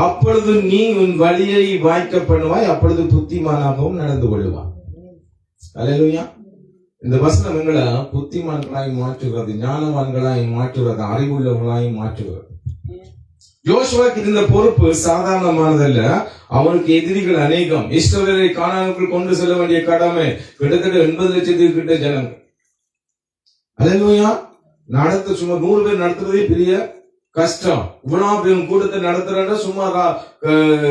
அப்பொழுது நீ உன் வழியை வாய்க்க பண்ணுவாய், அப்பொழுது புத்திமானாகவும் நடந்து கொள்ளுவாய். அல்லேலூயா. இந்த வசனம் எங்களை புத்திமான்களாய் மாற்றுகிறது, ஞானவான்களாய் மாற்றுகிறது, அறிவுள்ளவர்களாய் மாற்றுகிறது. யோசுவாக்கு இருந்த பொறுப்பு சாதாரணமானதல்ல. அவனுக்கு எதிரிகள் அநேகம். இஸ்ரவேலை கானானுக்குள் கொண்டு செல்ல வேண்டிய கடமை கிட்டத்தட்ட 80 லட்சத்துக்கு கிட்ட ஜனங்கள். அல்லேலூயா. நடத்த சும்மா 100 பேர் நடத்துறதே பெரிய கஷ்டம். இவ்வளவு பேரும் கூட்டத்தை நடத்துறா சும்மா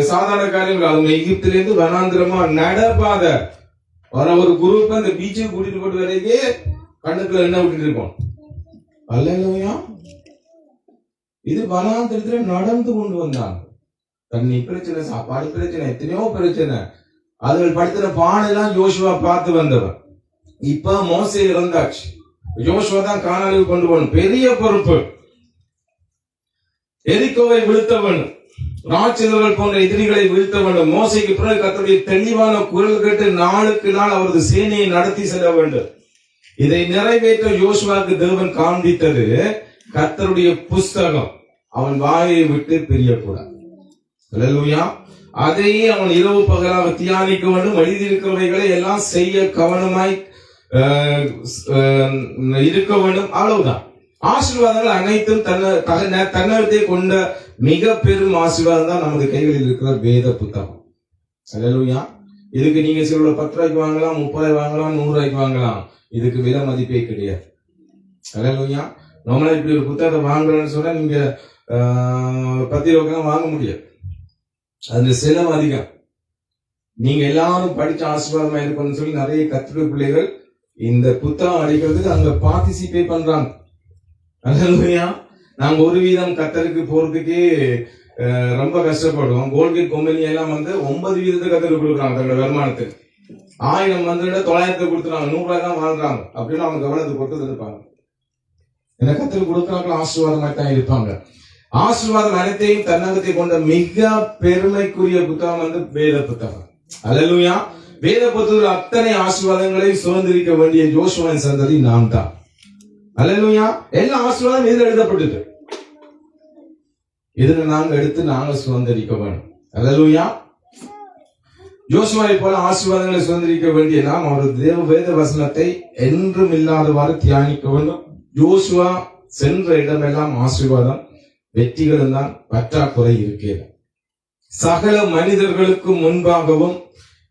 சாதாரண காரியங்கள். அவங்க எகிப்திலிருந்து வனாந்திரமா நடப்பாத வர ஒரு குரூப் அந்த பீச்சுக்கு கூட்டிட்டு போட்டு வரைக்கே கண்ணத்துல என்ன விட்டுட்டு இருக்கோம். அல்லேலூயா. இது வனாந்திரத்துல நடந்து கொண்டு வந்தாங்க. தண்ணி பிரச்சனை, சாப்பாடு பிரச்சனை, எத்தனையோ பிரச்சனை. அதுகள் படுத்தின பாடெல்லாம் யோசுவா பார்த்து வந்தவன். இப்ப மோசே இறந்தாச்சு. யோசுவா தான் கானானுக்கு கொண்டு போகணும். பெரிய பொறுப்பு. எரிகோவை வீழ்த்த வேண்டும், ராட்சதர்கள் போன்ற எதிரிகளை வீழ்த்த வேண்டும். மோசைக்கு பிறகு கர்த்தருடைய தெளிவான குரல் கேட்டு நாளுக்கு நாள் அவரது சேனையை நடத்தி செல்ல வேண்டும். இதை நிறைவேற்ற யோசுவாக்கு தேவன் காண்பித்தது கர்த்தருடைய புஸ்தகம் அவன் வாயை விட்டு பிரியக்கூடாது. அல்லேலூயா. அதையே அவன் இரவு பகலாக தியானிக்க வேண்டும். எழுதியிருக்கிறவைகளை எல்லாம் செய்ய கவனமாய் இருக்க வேண்டும். அவ்வளவுதான். ஆசீர்வாதங்கள் அனைத்தும் தன்னகத்தை கொண்ட மிக பெரும் ஆசீர்வாதம் தான் நமது கைகளில் இருக்கிற வேத புத்தகம். அல்லேலூயா. இதுக்கு நீங்க சில 10 ரூபாய்க்கு வாங்கலாம், 30 ரூபாய் வாங்கலாம், 100 ரூபாய்க்கு வாங்கலாம். இதுக்கு விலை மதிப்பே கிடையாது. அல்லேலூயா. நம்மளா இப்படி ஒரு புத்தகத்தை வாங்குறேன்னு சொன்னா நீங்க 10 ரூபாய்க்கு வாங்க முடியாது. அதுல செலவு அதிகம். நீங்க எல்லாரும் படிச்ச ஆசீர்வாதமா இருக்கணும்னு சொல்லி நிறைய கத்துடைய பிள்ளைகள் இந்த புத்தகம் அடிக்கிறதுக்கு அங்க பார்ட்டிசிபேட் பண்றாங்க. அல்லேலூயா. நாங்க ஒரு வீதம் கத்தருக்கு போறதுக்கே ரொம்ப கஷ்டப்படுவோம். கோல்கேட் கம்பெனி எல்லாம் 9 வீதத்தை கத்தருக்கு கொடுக்குறாங்க. தன்னோட வருமானத்துக்கு 1000 900 கொடுத்துறாங்க. 100 ரூபாய் தான் வாழ்றாங்க. அப்படின்னு அவங்க கவனத்தை கொடுத்து இருப்பாங்க. என்ன கத்தருக்கு கொடுக்குறாங்க ஆசீர்வாதமா தான் இருப்பாங்க. ஆசீர்வாதம் அனைத்தையும் தன்னகத்தை கொண்ட மிக பெருமைக்குரிய புத்தகம் வேத புத்தகம். அல்லேலூயா. வேத புத்தகத்தில் அத்தனை ஆசீர்வாதங்களை சுதந்திரிக்க வேண்டிய யோசுவாவின் சந்ததி நாம் தான். அல்லேலூயா. எல்லா ஆசீர்வாதம் இதில் எழுதப்பட்டது. இதுல நாங்க எடுத்து நாங்க சுதந்திரிக்க வேண்டும். அல்லேலூயா. யோசுவாவை போல ஆசீர்வாதங்களை சுதந்திரிக்க வேண்டிய நாம் அவரது வேத வசனத்தை என்றும் இல்லாதவாறு தியானிக்க வேண்டும். யோசுவா சென்ற இடமெல்லாம் ஆசீர்வாதம், வெற்றிகளும் தான் பற்றாக்குறை இருக்கிறது. சகல மனிதர்களுக்கு முன்பாகவும்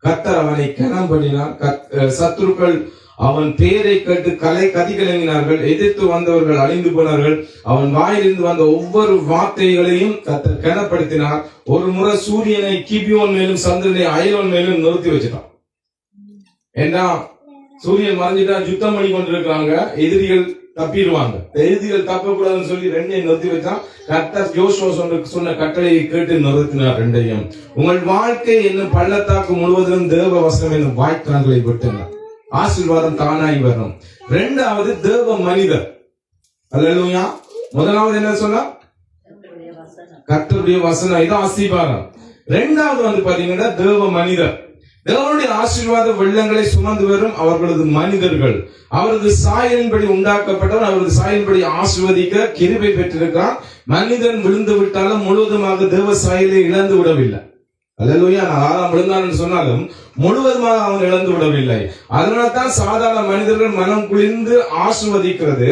கர்த்தர் அவனை கனம் பண்ணினார். சத்துருக்கள் அவன் பேரை கேட்டு கதிகலங்கினார்கள். எதிர்த்து வந்தவர்கள் அழிந்து போனார்கள். அவன் வாயிலிருந்து வந்த ஒவ்வொரு வார்த்தைகளையும் கர்த்தர் கனப்படுத்தினார். ஒரு முறை சூரியனை கிபியோன் மேலும் சந்திரனை அயலோன் மேலும் நிறுத்தி வச்சுட்டான். ஏன்னா சூரியன் மறைஞ்சிட்டா யுத்தம் பண்ணி கொண்டிருக்காங்க, எதிரிகள் தப்பிடுவாங்க. எதிரிகள் தப்பக்கூடாதுன்னு சொல்லி ரெண்டையும் நிறுத்தி வச்சான். கர்த்தர் யோசுவா சொன்ன கட்டளையை கேட்டு நிறுத்தினார் ரெண்டையும். உங்கள் வாழ்க்கை என்னும் பள்ளத்தாக்கு முழுவதும் தேவ வசனம் என்னும் வாய்க்கால்களை விட்டனர். ஆசீர்வாதம் தானாய் வரும். 2வது தேவ மனிதர். அல்லேலூயா. முதலாவது என்ன சொன்னா கர்த்தருடைய வசனம், இது ஆசீர்வாதம். 2வது பாத்தீங்கன்னா தேவ மனிதர். தேவனுடைய ஆசீர்வாத வெள்ளங்களை சுமந்து வரும் அவர்களது மனிதர்கள். அவரது சாயலின்படி உண்டாக்கப்பட்டவன் அவரது சாயலின்படி ஆசீர்வதிக்க கிருபை பெற்றிருக்கிறான். மனிதன் விழுந்து விட்டாலும் முழுவதுமாக தேவ சாயலை இழந்து விடவில்லை. அல்லேலூயா. நான் 6ஆம் விழுந்தான் சொன்னாலும் முழுவதுமாக அவன் இழந்து விடவில்லை. அதனால்தான் சாதாரண மனிதர்கள் மனம் குளிர்ந்து ஆசீர்வதிக்கிறது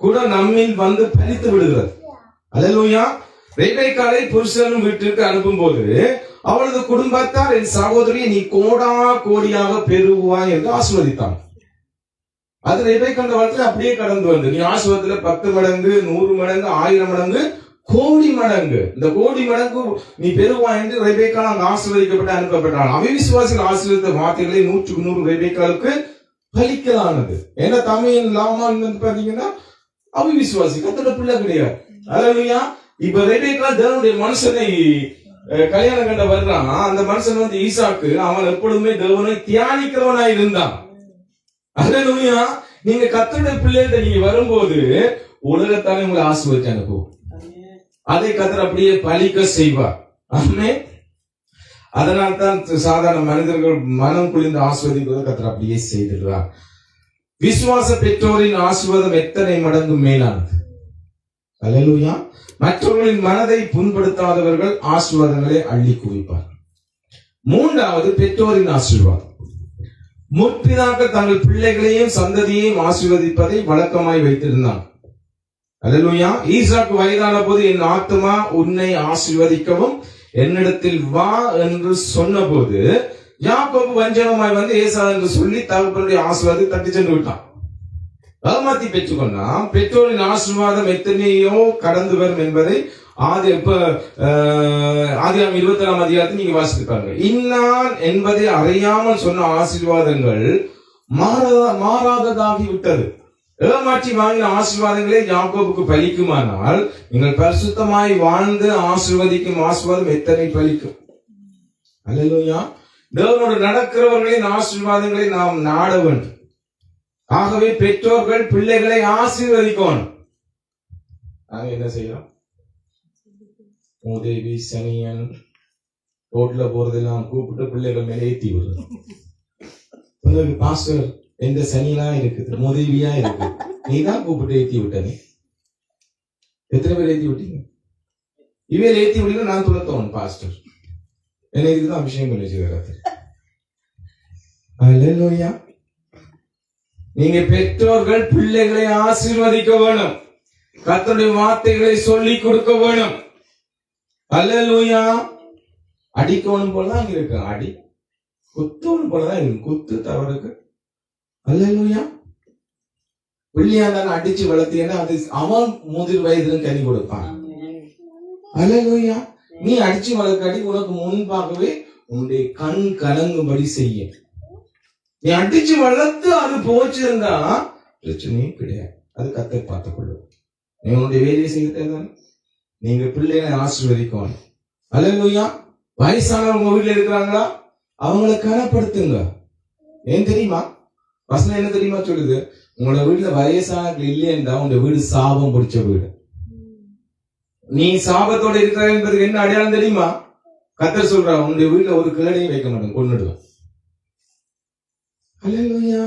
கூட நம்மில் பலித்து விடுகிறது. அல்லேலூயா. ரெபெக்காளை புருஷன் வீட்டிற்கு அனுப்பும் போது அவளது குடும்பத்தார், என் சகோதரியை நீ கோடா கோடியாக பெருகுவாய் என்று ஆசீர்வதித்தாங்க. அது ரெபெக்கா வாழ்க்கையில அப்படியே கடந்து வந்து நீ ஆசீர்வாதத்துல 10 மடங்கு, 100 மடங்கு, 1000 மடங்கு கோடி மடங்கு. இந்த கோடி மடங்கு நீ பெறுவா என்று ரெபேக்காள் அங்கு ஆசீர்வதிக்கப்பட்டு அனுப்பப்பட்டாள். அவிசுவாசிகள் ஆசீர்வதித்த வார்த்தைகளை 100% ரெபேக்காளுக்கு பலிக்கலானது. ஏன்னா தமிழ் லாமான் வந்து பாத்தீங்கன்னா அவிசுவாசி, கர்த்தருடைய பிள்ளை கிடையாது. அல்லேலூயா. இப்ப ரெபேக்காள் தேவனுடைய மனுஷனை கல்யாணம் கண்ட வர்றான். அந்த மனுஷன் வந்து ஈசாக்கு, அவன் எப்பொழுதுமே தேவனை தியானிக்கிறவனா இருந்தான். அல்லேலூயா. நீங்க கர்த்தருடைய பிள்ளைகிட்ட நீங்க வரும்போது உலகத்தானே உங்களை ஆசீர்வதிச்சு அனுப்புவோம். அதை கர்த்தர் அப்படியே பலிக்க செய்வார். ஆமென். அதனால்தான் சாதாரண மனிதர்கள் மனம் குளிர்ந்து ஆசீர்வதிப்பதை கர்த்தர் அப்படியே செய்திருக்கிறார். விசுவாச பெற்றோரின் ஆசீர்வாதம் எத்தனை மடங்கு மேலானது. அல்லேலூயா. மற்றவர்களின் மனதை புண்படுத்தாதவர்கள் ஆசீர்வாதங்களை அள்ளி குவிப்பார். மூன்றாவது, பெற்றோரின் ஆசீர்வாதம். முற்பிதாக்கள் தங்கள் பிள்ளைகளையும் சந்ததியையும் ஆசீர்வதிப்பதை வழக்கமாய் வைத்திருந்தார். அல்லேலூயா. ஈசாக்கு வயதான போது என் ஆத்துமா உன்னை ஆசீர்வதிக்கவும் என்னிடத்தில் வா என்று சொன்ன போது யாக்கோபு வஞ்சகமாய் வந்து ஏசா என்று சொல்லி தகப்பனுடைய ஆசீர்வாதத்தை தட்டி சென்று விட்டான். ஏமாத்தி பெற்றுக்கொண்டான். பெற்றோரின் ஆசீர்வாதம் எத்தனையோ கடந்து வரும் என்பதை ஆதியாகமம் 27ஆம் அதிகாரத்தில் நீங்க வாசிப்பாங்க. இன்னான் என்பதை அறியாமல் சொன்ன ஆசீர்வாதங்கள் மாறாததாகி விட்டது. ஏமாற்றி வாங்கின ஆசீர்வாதங்களே யாக்கோபுக்கு பலிக்குமானால் நீங்கள் பரிசுத்தமாய் வாழ்ந்து ஆசீர்வதிக்கும் ஆசீர்வாதம் எத்தனை பலிக்கும். அல்லேலூயா. தேவனோடு நடக்கிறவர்களின் ஆசீர்வாதங்களை நாம் நாட வேண்டும். ஆகவே பெற்றோர்கள் பிள்ளைகளை ஆசீர்வதிக்கணும். நாங்க என்ன செய்யறோம்? உதவி சனியன் ரோட்ல போறதெல்லாம் கூப்பிட்டு பிள்ளைகள் மேலே ஏத்தி விடுறோம். உங்களுக்கு பாஸ்டர் எந்த சனியெல்லாம் இருக்குது, உதவியா இருக்கு, நீ தான் கூப்பிட்டு ஏத்தி விட்ட. நீ எத்தனை பேர் ஏத்தி விட்டீங்க? இவையில ஏத்தி விட்டீங்க. நான் துணத்தவன் பாஸ்டர் என்ன இதுக்குதான் அபிஷேகம் பண்ணி வச்சுக்கிறாரு. அல்லேலூயா. நீங்க பெற்றோர்கள் பிள்ளைகளை ஆசீர்வதிக்க வேணும். கர்த்தருடைய வார்த்தைகளை சொல்லி கொடுக்க வேணும். அல்லேலூயா. அடிக்கணும் போலதான் அங்க இருக்கு. அடி குத்தணும் போலதான் இருக்கு. குத்து தவறுக்கு. அல்லேலூயா. பிள்ளையாண்டான அடிச்சு வளர்த்தீங்கன்னா அது அவன் முதிர் வயதிலும் கனி கொடுப்பான். அல்லேலூயா. நீ அடிச்சு வளர்க்காடி உனக்கு முன்பாகவே உன்னுடைய கண் கலங்கும்படி செய்ய. நீ அடிச்சு வளர்த்து அது போச்சிருந்தா பிரச்சனையும் கிடையாது. அது கர்த்தர் பார்த்துக் கொள்ளும். நீ உன்னுடைய வேலையை செய்யத்தான். நீங்க பிள்ளைகளை ஆசீர்வதிக்கணும். அல்லேலூயா. வயசானவங்க வீட்டுல இருக்கிறாங்களா, அவங்களை கனப்படுத்துங்க. ஏன் தெரியுமா? வசனம் என்ன தெரியுமா சொல்லுது? உங்களோட வீட்டுல வயசானவர்கள் இல்லையா உங்க வீடு சாபம் பிடிச்ச வீடு. நீ சாபத்தோட இருக்கிற என்பதுக்கு என்ன அடையாளம் தெரியுமா? கர்த்தர் சொல்றா, உன்னுடைய வீட்டுல ஒரு கிளடையும் வைக்க மாட்டேன், கொன்னுடுவேன். அல்லேலூயா.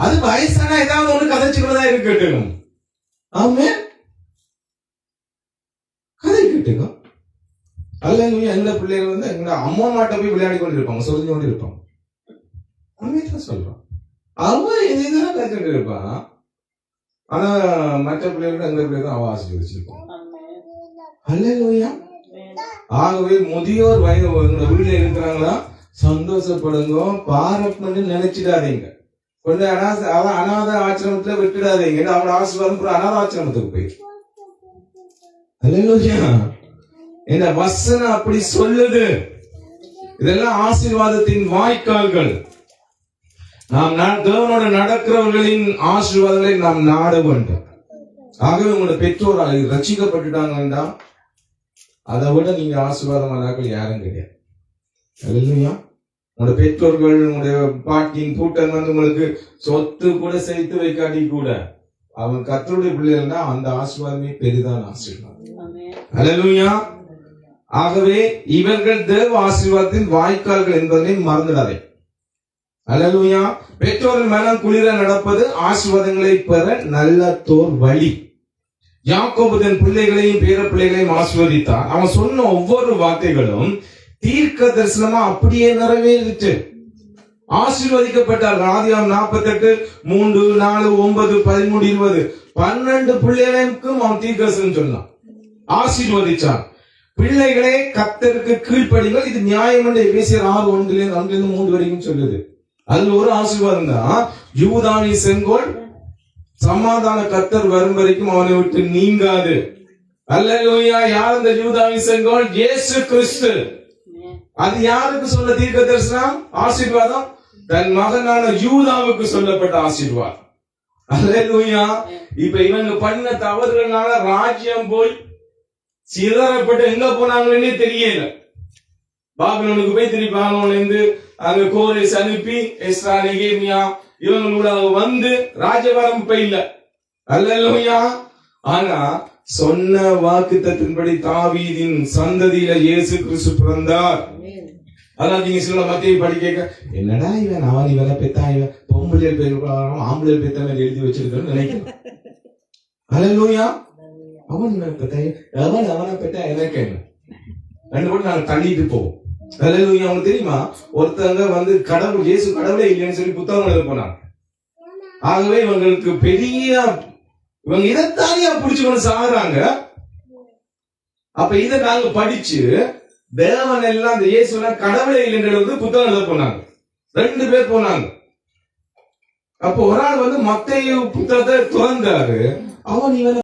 அது வயசான ஏதாவது ஒண்ணு கதைச்சுக்கிறதா இருக்கட்டும். ஆமென். கதை கேட்டுங்க. அல்லேலூயா. எந்த பிள்ளைகள் வந்து எங்க அம்மா மாட்ட போய் விளையாடி கொண்டு இருப்பாங்க, சொரிஞ்சு கொண்டு இருப்பாங்க. அம்மையதான் சொல்றான். அவன் இதெல்லாம் கத்துட்டு இருப்பான். ஆனா மற்ற பிள்ளைகளோட எங்க பிள்ளைகள் அவன் ஆசீர்வதிச்சிருப்பான். அல்லேலூயா. ஆகவே முதியோர் வயது உங்க வீட்டுல இருக்கிறாங்களா, சந்தோஷப்படுங்க, பாராட்டு நினைச்சிடாதீங்க. கொஞ்சம் அநாத ஆசிரமத்துல விட்டுடாதீங்க. அவனோட ஆசீர்வாதம் அநாத ஆசிரமத்துக்கு போய். அல்லேலூயா. இந்த வசனம் அப்படி சொல்லுது. இதெல்லாம் ஆசீர்வாதத்தின் வாய்க்கால்கள். நாம் தேவனோட நடக்கிறவர்களின் ஆசீர்வாதங்களை நாம் நாட வேண்டும். ஆகவே உங்களோட பெற்றோர் ரட்சிக்கப்பட்டுட்டாங்கன்னா அதை விட நீங்க ஆசீர்வாதமானாக்கள் யாரும் கிடையாது. அல்லேலூயா. உங்களோட பெற்றோர்கள், உங்களுடைய பாட்டின் கூட்டம் வந்து உங்களுக்கு சொத்து கூட சேர்த்து வைக்காட்டி கூட அவன் கர்த்தருடைய பிள்ளைகள்னா அந்த ஆசீர்வாதமே பெரிதான ஆசீர்வாதம். அல்லேலூயா. ஆகவே இவர்கள் தேவ ஆசீர்வாதத்தின் வாய்க்கால்கள் என்பதனை மறந்துடாதே. அல்லேலூயா. பெற்றோரின் மனம் குளிர நடப்பது ஆசீர்வாதங்களை பெற நல்ல தோர் வழி. யாக்கோபு தன் பிள்ளைகளையும் பேர பிள்ளைகளையும் ஆசீர்வதித்தான். அவன் சொன்ன ஒவ்வொரு வார்த்தைகளும் தீர்க்க தரிசனமா அப்படியே நிறைவேறிச்சு. ஆசீர்வதிக்கப்பட்டார்கள். ஆதியாகமம் 48 3 4 9 13 20 12 பிள்ளைகளுக்கும் அவன் தீர்க்கதரிசனம் சொன்னான், ஆசீர்வதிச்சான். பிள்ளைகளே கர்த்தருக்கு கீழ்ப்படிங்கள், இது நியாயம் என்று எபேசியர் 6:1-3 வரைக்கும் சொல்லுது. அதுல ஒரு ஆசீர்வாதம் தான், யூதாவின் செங்கோல் சமாதான கர்த்தர் வரும் வரைக்கும் அவனை விட்டு நீங்காது. அல்லேலூயா. யார் இந்த யூதாவின் செங்கோல்? இயேசு கிறிஸ்து. அது யாருக்கு சொன்ன தீர்க்க தரிசனம்? ஆசீர்வாதம் தன் மகனான யூதாவுக்கு சொல்லப்பட்ட ஆசீர்வாதம். அல்லேலூயா. இப்ப இவங்க பண்ண தவறுகளால ராஜ்யம் போய் சிதறப்பட்டு எங்க போனாங்கன்னே தெரியல. பாபிலோனுக்கு போய் திருப்பி பாபிலோன்ல அங்க கோரேஸ் அனுப்பி எஸ்ரா நெகேமியா இவங்களோட வந்து ராஜபாரம் இப்ப இல்ல. அல்லேலூயா. ஆனா சொன்ன வாக்குத்தத்தின்படி தாவீதின் சந்ததியில இயேசு கிறிஸ்து பிறந்தார். அதான் நீங்க சொல்ல மத்திய படிக்க என்னடா இவன் அவன் இவனை பெத்தா இவன் பொம்பளையர் பேர் ஆம்பளையர் பெத்த மாதிரி எழுதி வச்சிருக்கேன்னு நினைக்கிறேன். அல்லேலூயா. அவன் அவனை பெத்தா எனக்கு என்ன ரெண்டு கூட நாங்க தள்ளிட்டு போவோம். அல்லேலூயா. அவனுக்கு தெரியுமா, ஒருத்தங்க வந்து கடவுள் இயேசு கடவுளே இல்லைன்னு சொல்லி புத்தகம் எழுத போனாங்க. ஆகவே இவங்களுக்கு பெரிய இவங்க இதைத்தானியா புடிச்சுக்கொண்டு சாகுறாங்க. அப்ப இதை நாங்க படிச்சு தேவன் எல்லாம் இந்த இயேசுனா கடவுளே இல்லைன்றது வந்து புத்தகம் எழுத போனாங்க. 2 பேர் போனாங்க. அப்போ ஒரு ஆள் வந்து மத்தேயு புத்தகத்தை திறந்தாரு. அவன் இவனை